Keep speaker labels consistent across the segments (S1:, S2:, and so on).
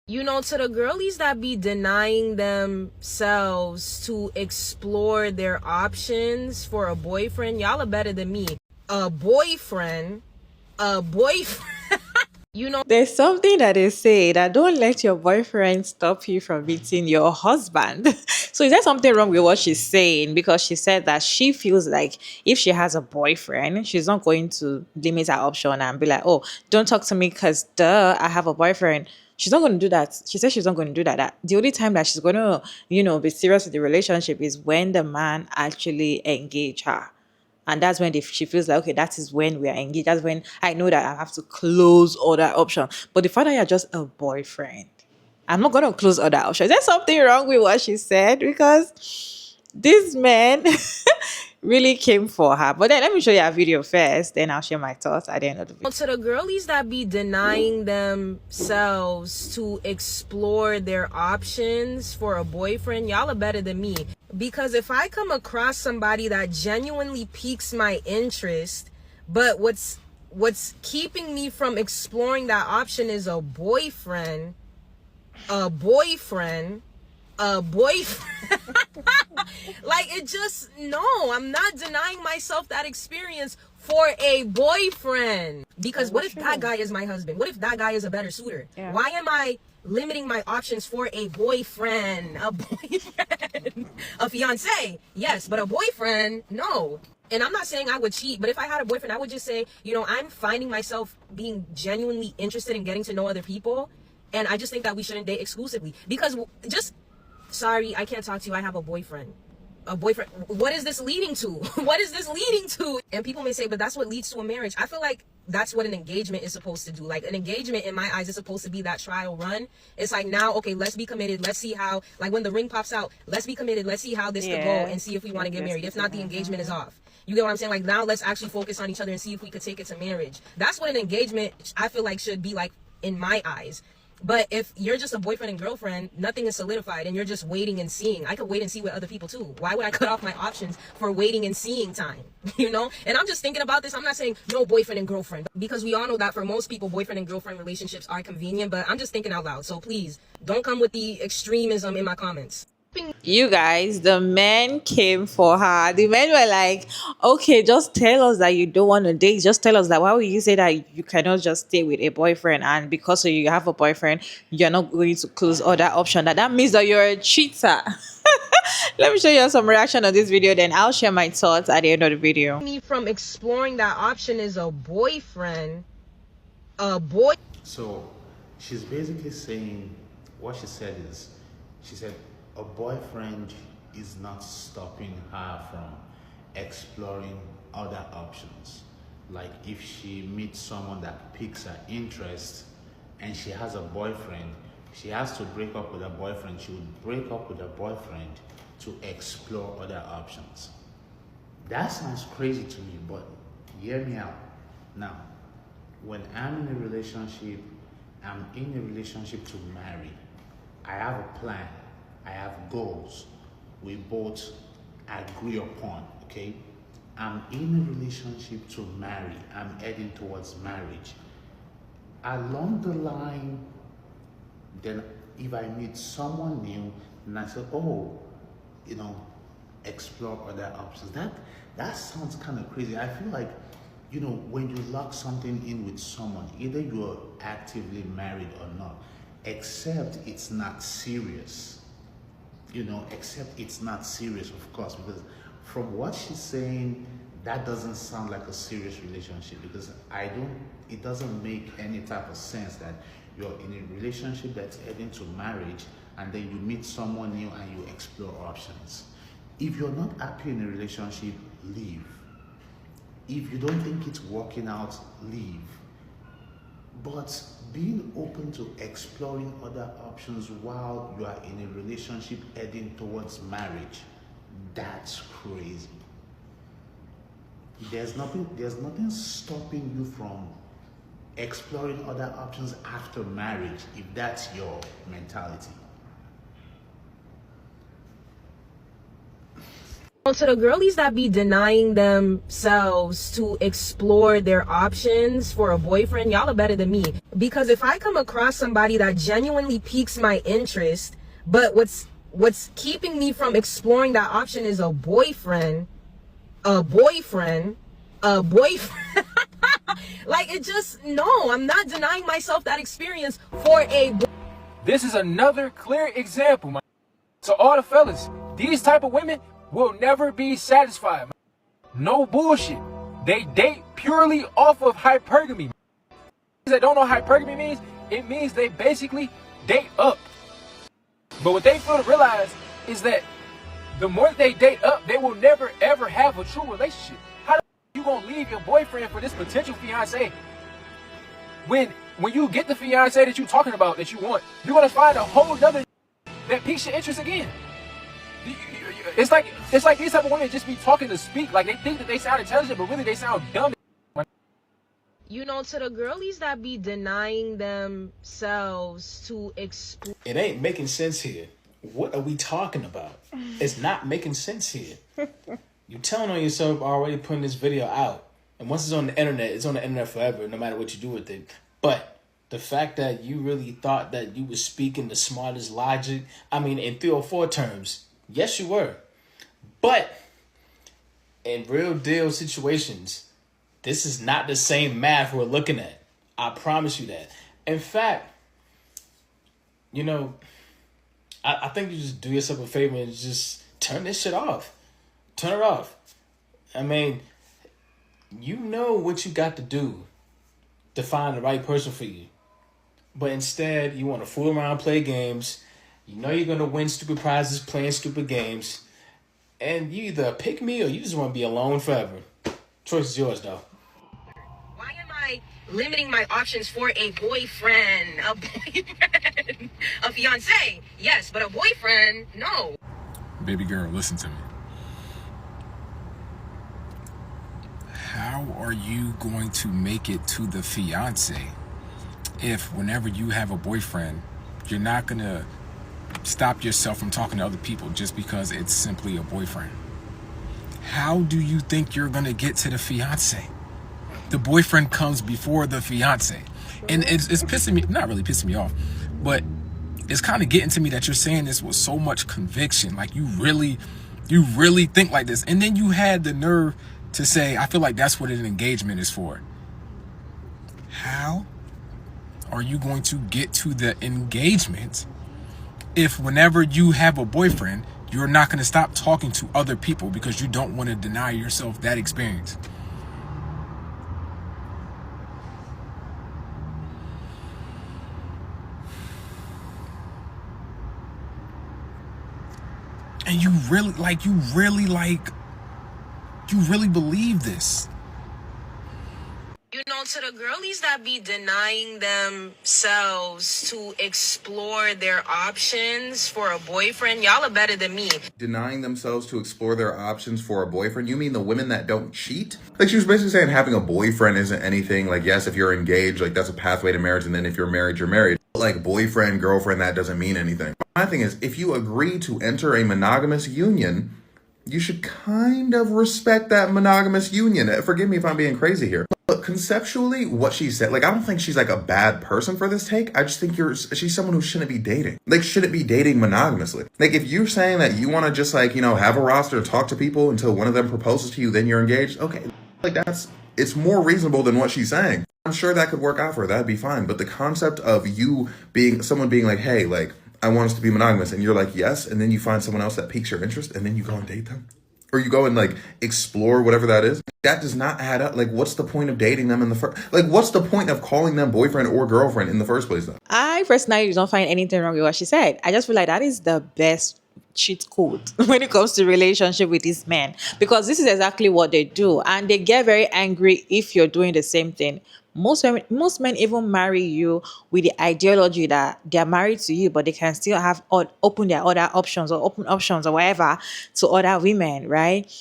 S1: To the girlies that be denying themselves to explore their options for a boyfriend, y'all are better than me. A boyfriend.
S2: There's something that they say that don't let your boyfriend stop you from meeting your husband. So is there something wrong with what she's saying? Because she said that she feels like if she has a boyfriend, she's not going to limit her option and be like, oh, don't talk to me because duh, I have a boyfriend. She's not going to do that. She says she's not going to do that. The only time that she's going to, be serious with the relationship is when the man actually engage her. And that's when she feels like, okay, that is when we are engaged. That's when I know that I have to close other options. But the fact that you're just a boyfriend, I'm not going to close other options. Is there something wrong with what she said? Because this man really came for her. But then let me show you a video first. Then I'll share my thoughts at the end of the video.
S1: To the girlies that be denying themselves to explore their options for a boyfriend, y'all are better than me. Because if I come across somebody that genuinely piques my interest, but what's keeping me from exploring that option is a boyfriend. Like, it just, no, I'm not denying myself that experience for a boyfriend. Because what if that guy is my husband? What if that guy is a better suitor? Yeah. Why am I limiting my options for a boyfriend? A fiance, yes, but a boyfriend, no. And I'm not saying I would cheat, but if I had a boyfriend, I would just say, I'm finding myself being genuinely interested in getting to know other people. And I just think that we shouldn't date exclusively. Because sorry, I can't talk to you. I have a boyfriend. What is this leading to? What is this leading to? And people may say, but that's what leads to a marriage. I feel like that's what an engagement is supposed to do. Like, an engagement in my eyes is supposed to be that trial run. It's like, now, okay, let's be committed. Let's see how, like, when the ring pops out, let's be committed. Let's see how this could go and see if we want to get married. If not, the engagement is off. You get what I'm saying? Like, now let's actually focus on each other and see if we could take it to marriage. That's what an engagement, I feel like, should be like in my eyes. But if you're just a boyfriend and girlfriend, nothing is solidified and you're just waiting and seeing. I could wait and see with other people too. Why would I cut off my options for waiting and seeing time? And I'm just thinking about this. I'm not saying no boyfriend and girlfriend, because we all know that for most people, boyfriend and girlfriend relationships are convenient, but I'm just thinking out loud. So please don't come with the extremism in my comments.
S2: You guys, the men came for her. The men were like, okay, just tell us that you don't want to date. Just tell us that. Why would you say that you cannot just stay with a boyfriend? And because you have a boyfriend, you're not going to close other option. That means that you're a cheater. Let me show you some reaction on this video. Then I'll share my thoughts at the end of the video.
S1: Me from exploring that option is a boyfriend.
S3: So she's basically saying, what she said is, she said a boyfriend is not stopping her from exploring other options. Like, if she meets someone that piques her interest and she has a boyfriend, she has to break up with her boyfriend. She would break up with her boyfriend to explore other options. That sounds crazy to me, but hear me out. Now, when I'm in a relationship, I'm in a relationship to marry. I have a plan. I have goals we both agree upon, okay? I'm in a relationship to marry. I'm heading towards marriage. Along the line, then if I meet someone new and I say, oh, explore other options. That sounds kind of crazy. I feel like, when you lock something in with someone, either you're actively married or not, except it's not serious. Except it's not serious, of course, because from what she's saying, that doesn't sound like a serious relationship, because it doesn't make any type of sense that you're in a relationship that's heading to marriage and then you meet someone new and you explore options. If you're not happy in a relationship, leave. If you don't think it's working out, leave. But being open to exploring other options while you are in a relationship heading towards marriage, that's crazy. There's nothing stopping you from exploring other options after marriage if that's your mentality.
S1: To the girlies that be denying themselves to explore their options for a boyfriend, y'all are better than me. Because if I come across somebody that genuinely piques my interest, but what's keeping me from exploring that option is a boyfriend. Like, it just, no, I'm not denying myself that experience for a
S4: This is another clear example, man. To all the fellas, these type of women will never be satisfied, man. No bullshit. They date purely off of hypergamy. That don't know what hypergamy means, it means they basically date up. But what they fail to realize is that the more they date up, they will never ever have a true relationship. How the you gonna leave your boyfriend for this potential fiance? When you get the fiance that you're talking about, that you want, you're gonna find a whole nother that piques your interest again. It's like these type of women just be talking to speak. Like, they think that they sound intelligent, but really they sound dumb.
S1: You know, to the girlies that be denying themselves to explore.
S5: It ain't making sense here. What are we talking about? It's not making sense here. You telling on yourself already putting this video out. And once it's on the internet, it's on the internet forever, no matter what you do with it. But the fact that you really thought that you were speaking the smartest logic, I mean, in 3 or 4 terms, yes, you were. But in real deal situations, this is not the same math we're looking at. I promise you that. In fact, you know, I think you just do yourself a favor and just turn this shit off. Turn it off. I mean, you know what you got to do to find the right person for you. But instead, you want to fool around, play games. You know you're going to win stupid prizes playing stupid games. And you either pick me or you just want to be alone forever. Choice is yours, though.
S1: Why am I limiting my options for a boyfriend? A fiance, yes, but a boyfriend, no.
S4: Baby girl, listen to me. How are you going to make it to the fiance if whenever you have a boyfriend, you're not going to stop yourself from talking to other people just because it's simply a boyfriend? How do you think you're going to get to the fiance? The boyfriend comes before the fiance. And it's pissing me, not really pissing me off, but it's kind of getting to me that you're saying this with so much conviction. Like, you really think like this. And then you had the nerve to say, I feel like that's what an engagement is for. How are you going to get to the engagement if whenever you have a boyfriend, you're not going to stop talking to other people because you don't want to deny yourself that experience? And you really believe this.
S1: You know, to the girlies that be denying themselves to explore their options for a boyfriend, y'all are better than me.
S6: Denying themselves to explore their options for a boyfriend? You mean the women that don't cheat? Like, she was basically saying having a boyfriend isn't anything. Like, yes, if you're engaged, like, that's a pathway to marriage, and then if you're married, you're married. But, like, boyfriend, girlfriend, that doesn't mean anything. My thing is, if you agree to enter a monogamous union, you should kind of respect that monogamous union. Forgive me if I'm being crazy here. But conceptually, what she said, like, I don't think she's like a bad person for this take. I just think she's someone who shouldn't be dating. Like, shouldn't be dating monogamously. Like, if you're saying that you want to just, like, you know, have a roster, talk to people until one of them proposes to you, then you're engaged. Okay, like, it's more reasonable than what she's saying. I'm sure that could work out for her. That'd be fine. But the concept of someone being like, hey, like, I want us to be monogamous, and you're like, yes, and then you find someone else that piques your interest, and then you go and date them. Or you go and, like, explore whatever that is. That does not add up. Like, what's the point of dating them in the first... Like, what's the point of calling them boyfriend or girlfriend in the first place, though?
S2: I personally don't find anything wrong with what she said. I just feel like that is the best cheat code when it comes to relationship with these men, because this is exactly what they do, and they get very angry if you're doing the same thing. Most men even marry you with the ideology that they're married to you, but they can still have open their other options or open options or whatever to other women, right?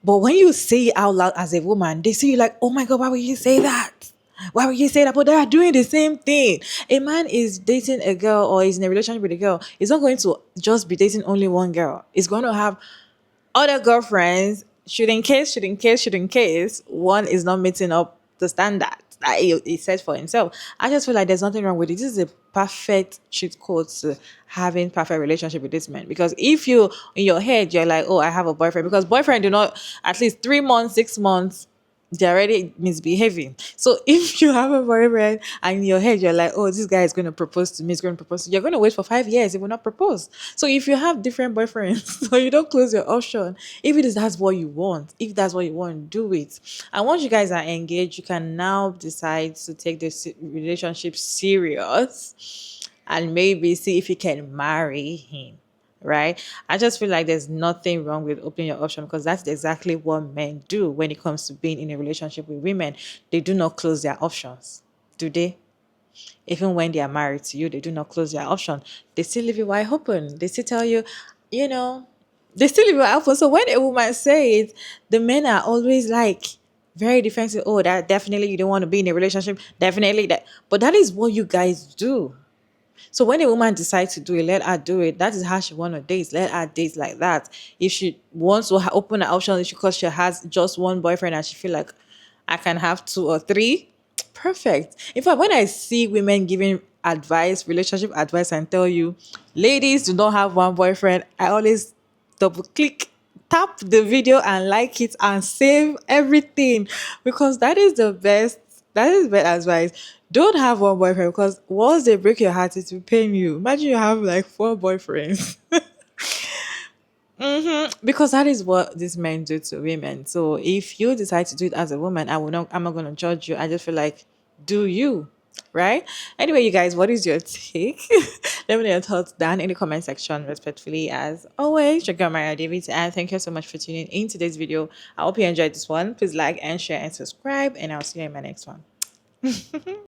S2: But when you say it out loud as a woman, they see you like, oh my God, why would you say that? Why would you say that? But they are doing the same thing. A man is dating a girl or is in a relationship with a girl. He's not going to just be dating only one girl. He's going to have other girlfriends, should in case one is not meeting up the standard that he set for himself. I just feel like there's nothing wrong with it. This is a perfect cheat code to having perfect relationship with this man. Because if you in your head you're like, oh, I have a boyfriend, because boyfriend do not at least 3 months, 6 months they're already misbehaving. So if you have a boyfriend and in your head you're like, oh, this guy is going to propose to me, he's going to propose, you're going to wait for 5 years, he will not propose. So if you have different boyfriends, so you don't close your option. If it is that's what you want, if that's what you want, do it. And once you guys are engaged, you can now decide to take this relationship serious and maybe see if you can marry him, right? I just feel like there's nothing wrong with opening your option, because that's exactly what men do when it comes to being in a relationship with women. They do not close their options, do they? Even when they are married to you, they do not close their option. They still leave you wide open. They still tell you, you know, they still leave you wide open. So when a woman says, the men are always like very defensive. Oh, that definitely you don't want to be in a relationship. Definitely that. But that is what you guys do. So when a woman decides to do it, let her do it. That is how she want to date. Let her date like that. If she wants to open an option, it's because she has just one boyfriend and she feel like I can have 2 or 3, perfect. In fact, when I see women giving advice, relationship advice, and tell you, ladies do not have one boyfriend, I always double click, tap the video and like it and save everything, because that is the best. That is bad advice. Don't have one boyfriend, because once they break your heart, it will pain you. Imagine you have like 4 boyfriends. Because that is what these men do to women. So if you decide to do it as a woman, I'm not gonna judge you. I just feel like, do you, right? Anyway, you guys, what is your take? Let me know your thoughts down in the comment section, respectfully, as always. Your girl Maria David, and thank you so much for tuning in today's video. I hope you enjoyed this one. Please like and share and subscribe, and I'll see you in my next one.